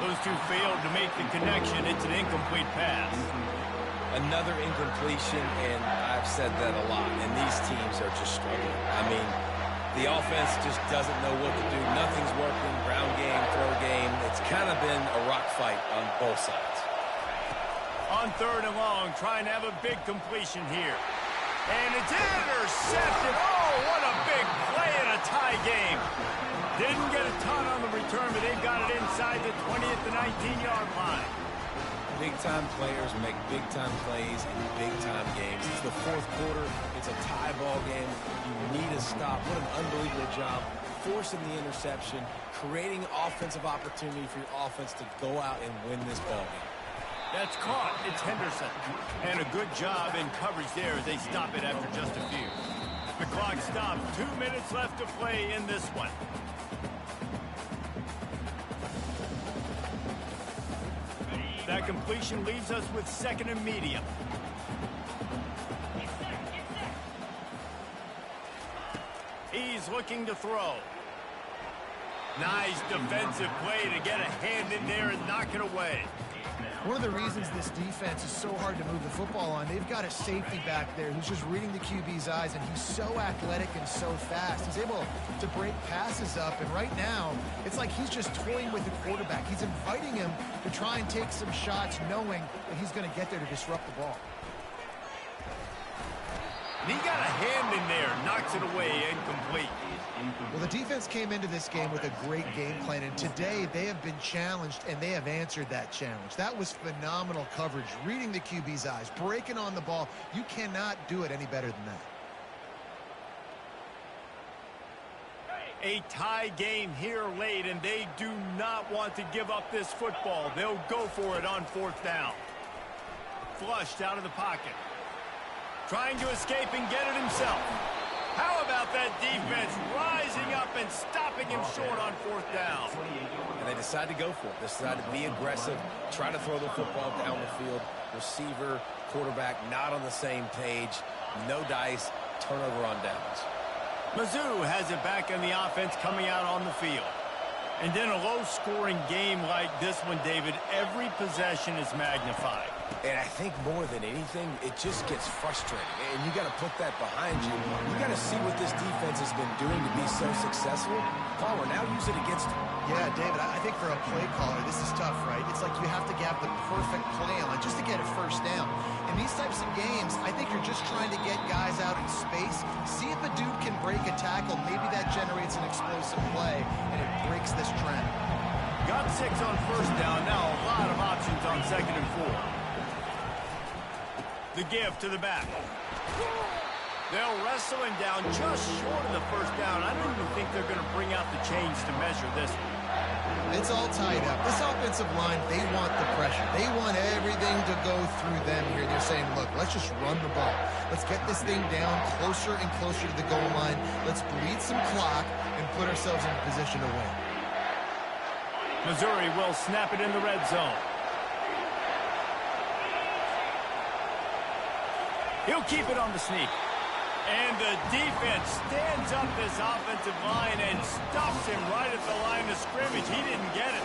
Those two failed to make the connection. It's an incomplete pass. Another incompletion, and I've said that a lot, and these teams are just struggling. I mean, the offense just doesn't know what to do. Nothing's working. Ground game, throw game. It's kind of been a rock fight on both sides. On 3rd and long, trying to have a big completion here. And it's intercepted. Oh, what a big play in a tie game. Didn't get a ton on the return, but they've got it inside the 20 at the 19-yard line. Big-time players make big-time plays in big-time games. It's the 4th quarter. It's a tie ball game. You need a stop. What an unbelievable job forcing the interception, creating offensive opportunity for your offense to go out and win this ball game. That's caught. It's Henderson. And a good job in coverage there as they stop it after just a few. The clock stopped. 2 minutes left to play in this one. That completion leaves us with 2nd and medium. He's looking to throw. Nice defensive play to get a hand in there and knock it away. One of the reasons this defense is so hard to move the football on, they've got a safety back there who's just reading the QB's eyes, and he's so athletic and so fast. He's able to break passes up, and right now, it's like he's just toying with the quarterback. He's inviting him to try and take some shots, knowing that he's going to get there to disrupt the ball. And he got a hand in there, knocks it away, incomplete. Well, the defense came into this game with a great game plan, and today they have been challenged, and they have answered that challenge. That was phenomenal coverage, reading the QB's eyes, breaking on the ball. You cannot do it any better than that. A tie game here late, and they do not want to give up this football. They'll go for it on 4th down. Flushed out of the pocket. Trying to escape and get it himself. How about that defense rising up and stopping him short on 4th down? And they decide to go for it. They decide to be aggressive, try to throw the football down the field. Receiver, quarterback, not on the same page. No dice, turnover on downs. Mizzou has it back in the offense coming out on the field. And in a low-scoring game like this one, David, every possession is magnified. And I think more than anything, it just gets frustrating. And you got to put that behind you. You got to see what this defense has been doing to be so successful. Palmer, now use it against him. Yeah, David, I think for a play caller, this is tough, right? It's like you have to have the perfect play on just to get a first down. In these types of games, I think you're just trying to get guys out in space, see if a dude can break a tackle. Maybe that generates an explosive play, and it breaks this trend. Got 6 on 1st down. Now a lot of options on 2nd and 4. The give to the back. They'll wrestle him down just short of the 1st down. I don't even think they're going to bring out the chains to measure this one. It's all tied up. This offensive line, they want the pressure. They want everything to go through them here. They're saying, look, let's just run the ball. Let's get this thing down closer and closer to the goal line. Let's bleed some clock and put ourselves in a position to win. Missouri will snap it in the red zone. He'll keep it on the sneak. And the defense stands up this offensive line and stops him right at the line of scrimmage. He didn't get it.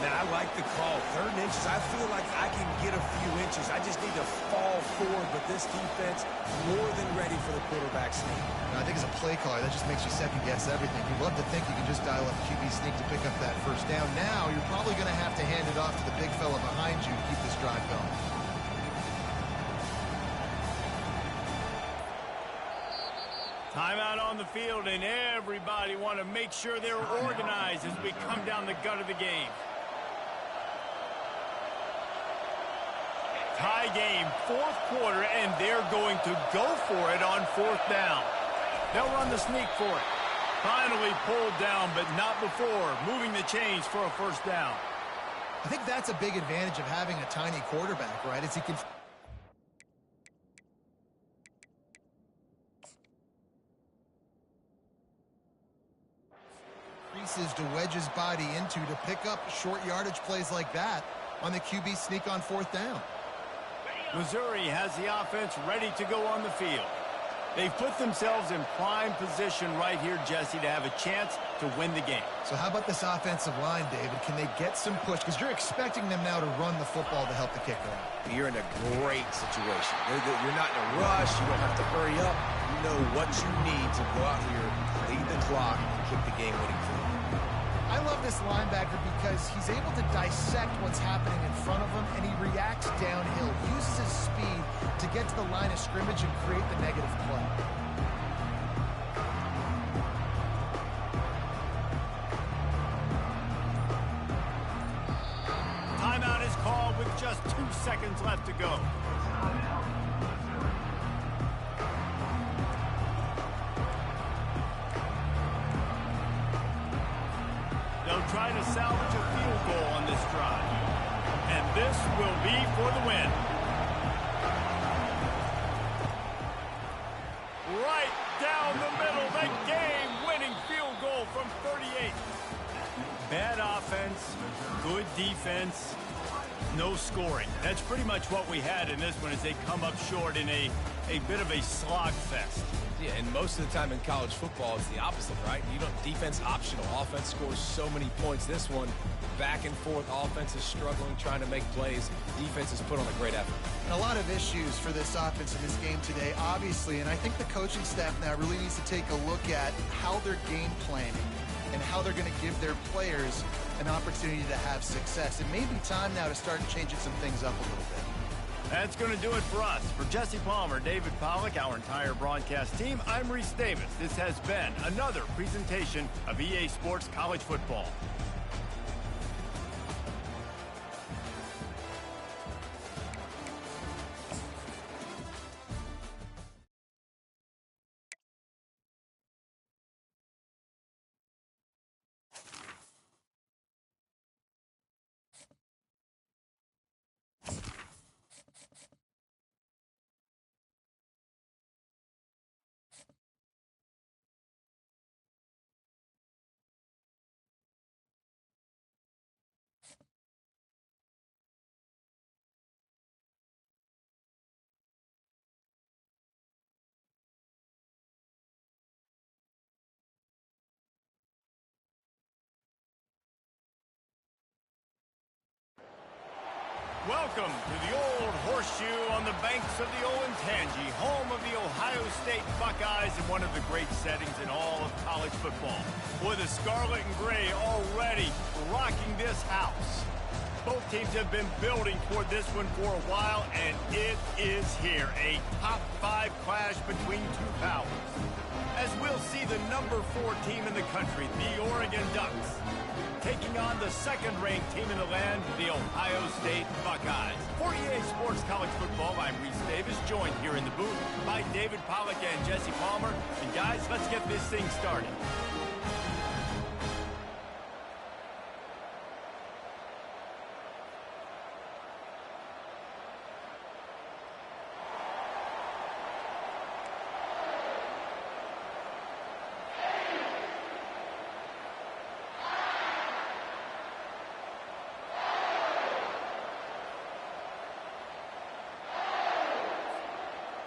Man, I like the call. 3rd and inches, I feel like I can get a few inches. I just need to fall forward, but this defense more than ready for the quarterback sneak. I think as a play caller, that just makes you second-guess everything. You'd love to think you can just dial up QB sneak to pick up that 1st down. Now, you're probably going to have to hand it off to the big fella behind you to keep this drive going. Timeout on the field, and everybody want to make sure they're organized as we come down the gut of the game. Tie game, 4th quarter, and they're going to go for it on 4th down. They'll run the sneak for it. Finally pulled down, but not before moving the chains for a 1st down. I think that's a big advantage of having a tiny quarterback, right? As he can... to wedge his body into to pick up short yardage plays like that on the QB sneak on 4th down. Missouri has the offense ready to go on the field. They've put themselves in prime position right here, Jesse, to have a chance to win the game. So how about this offensive line, David? Can they get some push? Because you're expecting them now to run the football to help the kicker out. You're in a great situation. You're not in a rush. You don't have to hurry up. You know what you need to go out here, lead the clock, and kick the game-winning field. I love this linebacker because he's able to dissect what's happening in front of him, and he reacts downhill, uses his speed to get to the line of scrimmage and create the negative play. Timeout is called with just 2 seconds left to go. They'll try to salvage a field goal on this drive. And this will be for the win. Right down the middle, the game-winning field goal from 38. Bad offense, good defense, no scoring. That's pretty much what we had in this one as they come up short in a bit of a slogfest. Yeah, and most of the time in college football, it's the opposite, right? You don't defense optional. Offense scores so many points. This one, back and forth. Offense is struggling, trying to make plays. Defense has put on a great effort. And a lot of issues for this offense in this game today, obviously. And I think the coaching staff now really needs to take a look at how they're game planning and how they're going to give their players an opportunity to have success. It may be time now to start changing some things up a little bit. That's going to do it for us. For Jesse Palmer, David Pollack, our entire broadcast team, I'm Reese Davis. This has been another presentation of EA Sports College Football. Welcome to the Old Horseshoe on the banks of the Olentangy, home of the Ohio State Buckeyes in one of the great settings in all of college football. With the scarlet and gray already rocking this house. Both teams have been building toward this one for a while, and it is here. A top 5 clash between two powers. As we'll see the number 4 team in the country, the Oregon Ducks, taking on the second-ranked team in the land, the Ohio State Buckeyes. For EA Sports College Football, I'm Reese Davis, joined here in the booth by David Pollack and Jesse Palmer. And guys, let's get this thing started.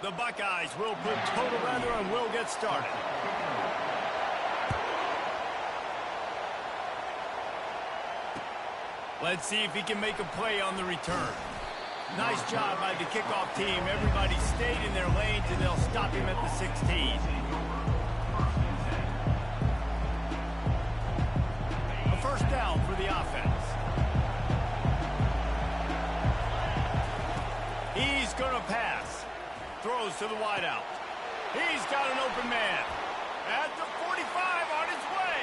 The Buckeyes will put toe together and will get started. Let's see if he can make a play on the return. Nice job by the kickoff team. Everybody stayed in their lanes, and they'll stop him at the 16. A first down for the offense. He's going to pass. Throws to the wideout. He's got an open man. At the 45 on his way.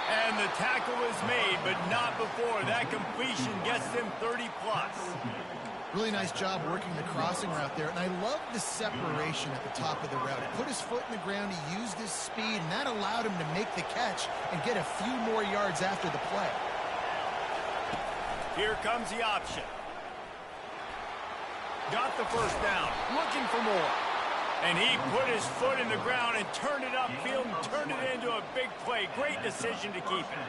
And the tackle is made, but not before that completion gets them 30-plus. Really nice job working the crossing route there, and I love the separation at the top of the route. He put his foot in the ground, he used his speed, and that allowed him to make the catch and get a few more yards after the play. Here comes the option. Got the first down, looking for more. And he put his foot in the ground and turned it upfield and turned it into a big play. Great decision to keep it.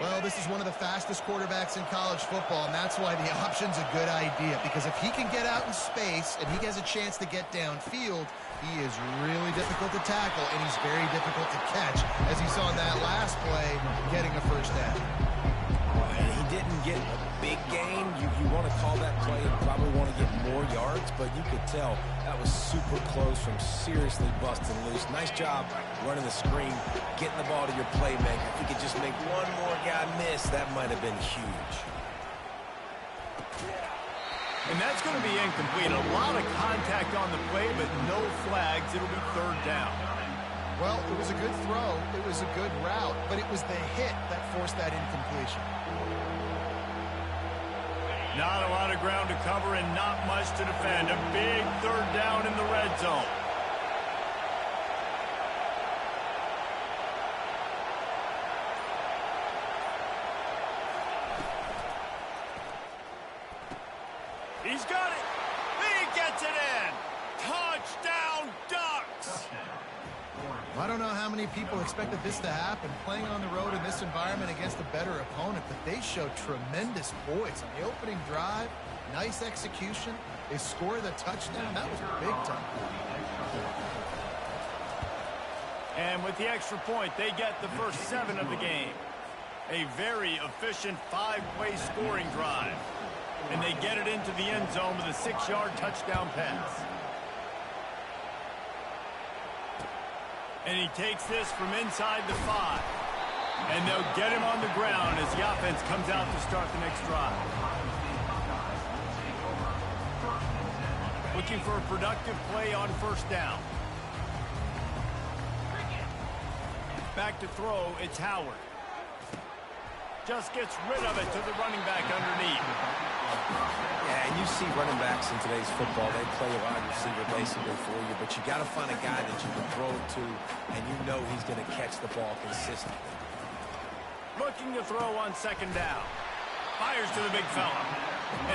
Well, this is one of the fastest quarterbacks in college football, and that's why the option's a good idea. Because if he can get out in space and he has a chance to get downfield, he is really difficult to tackle, and he's very difficult to catch, as he saw in that last play, getting a first down. He didn't get a big gain. You want to call that play and probably want to get more yards, but you could tell that was super close from seriously busting loose. Nice job running the screen, getting the ball to your playmaker. If you could just make one more guy miss, that might have been huge. And that's going to be incomplete. A lot of contact on the play, but no flags. It'll be third down. Well, it was a good throw, it was a good route, but it was the hit that forced that incompletion. Not a lot of ground to cover and not much to defend. A big third down in the red zone. He's got it. He gets it in. Touchdown, Ducks. I don't know how many people expected this to happen, playing on the road in this environment against a better opponent, but they showed tremendous poise on the opening drive. Nice execution. They scored a touchdown. That was big time. And with the extra point, they get the first 7 of the game. A very efficient 5-play scoring drive. And they get it into the end zone with a 6-yard touchdown pass. And he takes this from inside the 5. And they'll get him on the ground as the offense comes out to start the next drive. looking for a productive play on first down. Back to throw, it's Howard. Just gets rid of it to the running back underneath. Yeah, and you see running backs in today's football, they play a wide receiver basically for you, but you got to find a guy that you can throw it to, and you know he's going to catch the ball consistently. Looking to throw on second down. Fires to the big fella.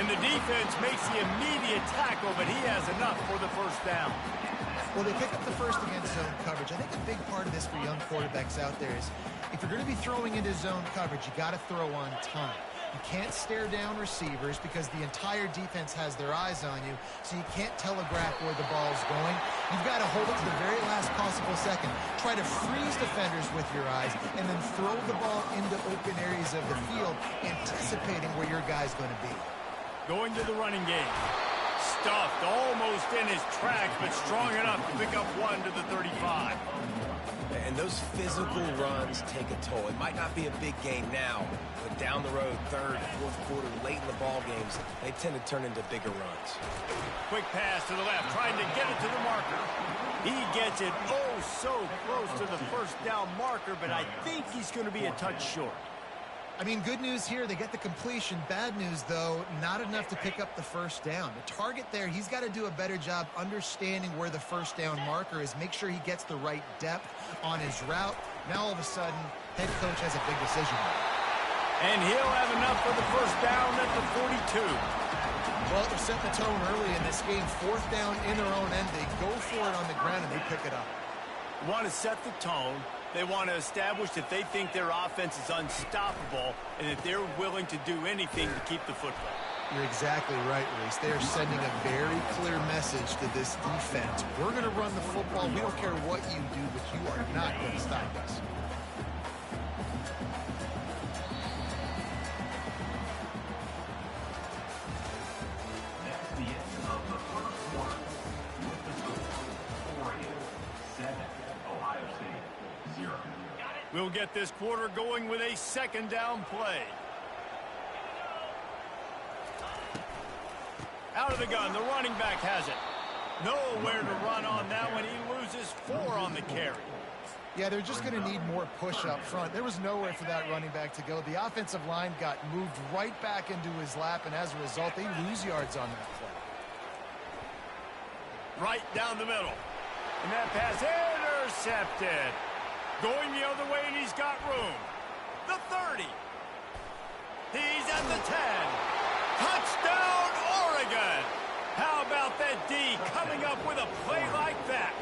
And the defense makes the immediate tackle, but he has enough for the first down. Well, they pick up the first against zone coverage. I think a big part of this for young quarterbacks out there is if you're going to be throwing into zone coverage, you got to throw on time. You can't stare down receivers because the entire defense has their eyes on you, so you can't telegraph where the ball's going. You've got to hold it to the very last possible second. Try to freeze defenders with your eyes and then throw the ball into open areas of the field, anticipating where your guy's going to be. Going to the running game. Stuffed almost in his tracks, but strong enough to pick up one to the 35. And those physical runs take a toll. It might not be a big game now, but down the road, third, fourth quarter, late in the ball games, they tend to turn into bigger runs. Quick pass to the left, trying to get it to the marker. He gets it oh so close to the first down marker, but I think he's going to be a touch short. I mean, good news here, they get the completion. Bad news, though, not enough to pick up the first down. The target there, he's got to do a better job understanding where the first down marker is, make sure he gets the right depth on his route. Now, all of a sudden, head coach has a big decision. And he'll have enough for the first down at the 42. Well, they're setting the tone early in this game. Fourth down in their own end. They go for it on the ground, and they pick it up. Want to set the tone. They want to establish that they think their offense is unstoppable and that they're willing to do anything to keep the football. You're exactly right, Reese. They are sending a very clear message to this defense. We're going to run the football. We don't care what you do, but you are not going to stop us. That's the end of the first quarter. With the score, Oregon 7, Ohio State 0. We'll get this quarter going with a second down play. Out of the gun, the running back has it. Nowhere to run on that one. He loses 4 on the carry. Yeah, they're just going to need more push up front. There was nowhere for that running back to go. The offensive line got moved right back into his lap, and as a result, they lose yards on that play. Right down the middle. And that pass intercepted. Going the other way, and he's got room. The 30. He's at the 10. Touchdown, Oregon! How about that D coming up with a play like that?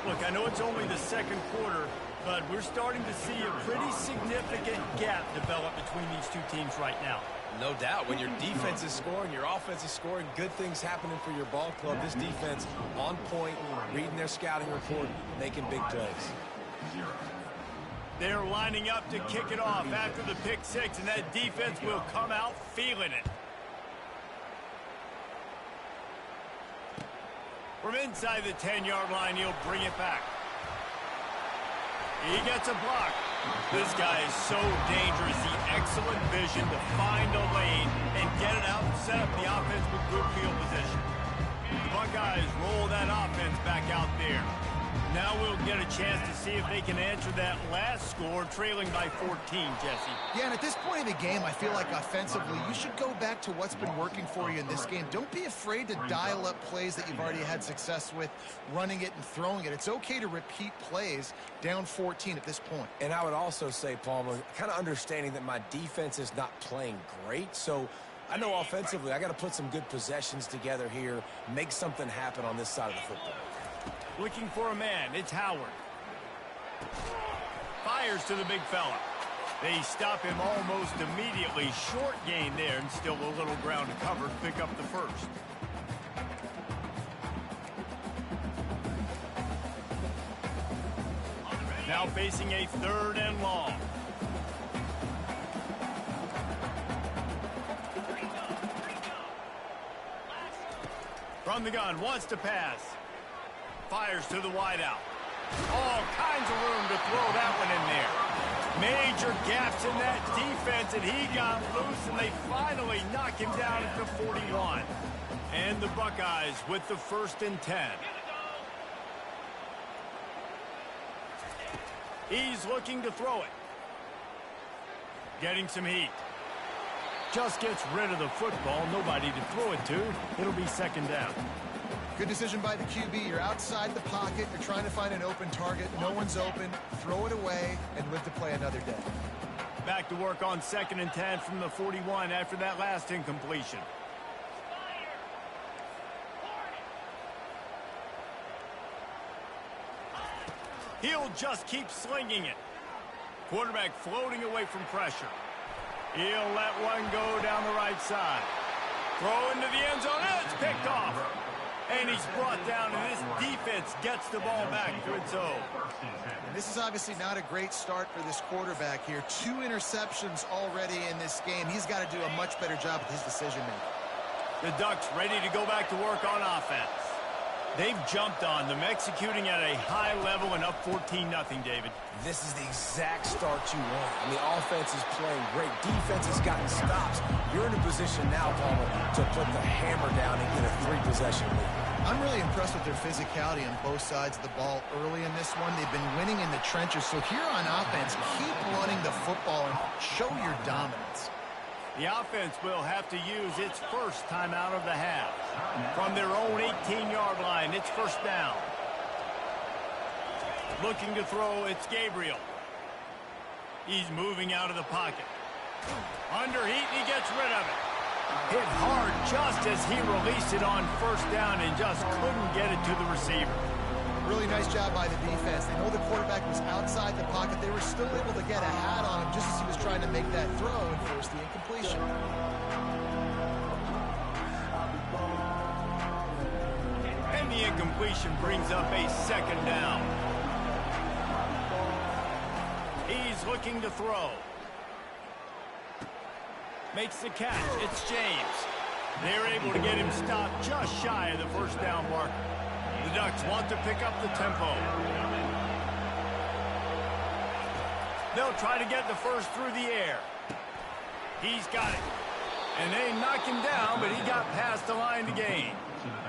Look, I know it's only the second quarter, but we're starting to see a pretty significant gap develop between these two teams right now. No doubt. When your defense is scoring, your offense is scoring, good things happening for your ball club. This defense on point, reading their scouting report, making big plays. They're lining up to kick it off after the pick six, and that defense will come out feeling it. From inside the 10-yard line, he'll bring it back. He gets a block. This guy is so dangerous. The excellent vision to find a lane and get it out and set up the offense with good field position. The Buckeyes roll that offense back out there. Now we'll get a chance to see if they can answer that last score, trailing by 14, Jesse. Yeah, and at this point in the game, I feel like offensively, you should go back to what's been working for you in this game. Don't be afraid to dial up plays that you've already had success with, running it and throwing it. It's okay to repeat plays down 14 at this point. And I would also say, Palmer, kind of understanding that my defense is not playing great, so I know offensively I got to put some good possessions together here, make something happen on this side of the football. Looking for a man, it's Howard. Fires to the big fella. They stop him almost immediately. Short gain there, and still a little ground to cover to pick up the first. Now facing a 3rd and long. From the gun, wants to pass. Fires to the wideout. All kinds of room to throw that one in there. Major gaps in that defense, and he got loose, and they finally knock him down at the 41. And the Buckeyes with the 1st and 10. He's looking to throw it. Getting some heat. Just gets rid of the football. Nobody to throw it to. It'll be 2nd down. Good decision by the QB. You're outside the pocket. You're trying to find an open target. No one's open. Throw it away and live to play another day. Back to work on 2nd and 10 from the 41 after that last incompletion. He'll just keep slinging it. Quarterback floating away from pressure. He'll let one go down the right side. Throw into the end zone. It's picked off. And he's brought down, and this defense gets the ball back to its own. And this is obviously not a great start for this quarterback here. 2 interceptions already in this game. He's got to do a much better job with his decision-making. The Ducks ready to go back to work on offense. They've jumped on them, executing at a high level and up 14-0, David. This is the exact start you want. I mean, offense is playing great. Defense has gotten stops. You're in a position now, Palmer, to put the hammer down and get a 3-possession lead. I'm really impressed with their physicality on both sides of the ball early in this one. They've been winning in the trenches. So here on offense, keep running the football and show your dominance. The offense will have to use its first timeout of the half. From their own 18-yard line, it's 1st down. Looking to throw, it's Gabriel. He's moving out of the pocket. Under heat, and he gets rid of it. Hit hard just as he released it on 1st down and just couldn't get it to the receiver. Really nice job by the defense. They know the quarterback was outside the pocket. They were still able to get a hat on him just as he was trying to make that throw and force the incompletion. And the incompletion brings up a 2nd down. He's looking to throw. Makes the catch. It's James. They're able to get him stopped just shy of the 1st down marker. The Ducks want to pick up the tempo. They'll try to get the first through the air. He's got it. And they knock him down, but he got past the line to gain.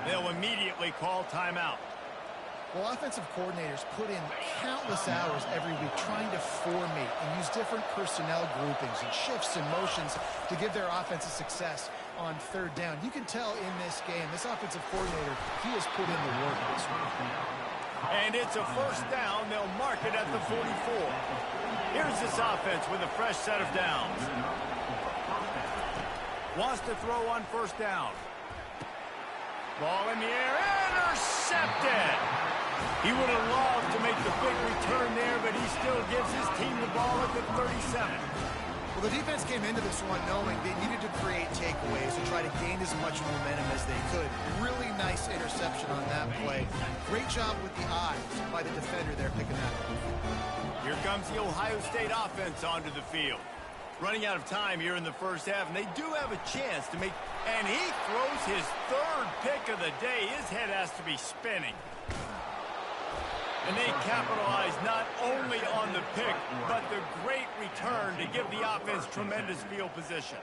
They'll immediately call timeout. Well, offensive coordinators put in countless hours every week trying to formate and use different personnel groupings and shifts and motions to give their offense a success on 3rd down. You can tell in this game, this offensive coordinator, he has put in the work this week. And it's a 1st down. They'll mark it at the 44. Here's this offense with a fresh set of downs. Wants to throw on 1st down. Ball in the air, intercepted. He would have loved to make the big return there, but he still gives his team the ball at the 37. Well, the defense came into this one knowing they needed to create takeaways and try to gain as much momentum as they could. Really nice interception on that play. Great job with the eyes by the defender there picking that up. Here comes the Ohio State offense onto the field. Running out of time here in the 1st half, and they do have a chance to make... And he throws his 3rd pick of the day. His head has to be spinning. And they capitalize not only on the pick, but the great return to give the offense tremendous field position.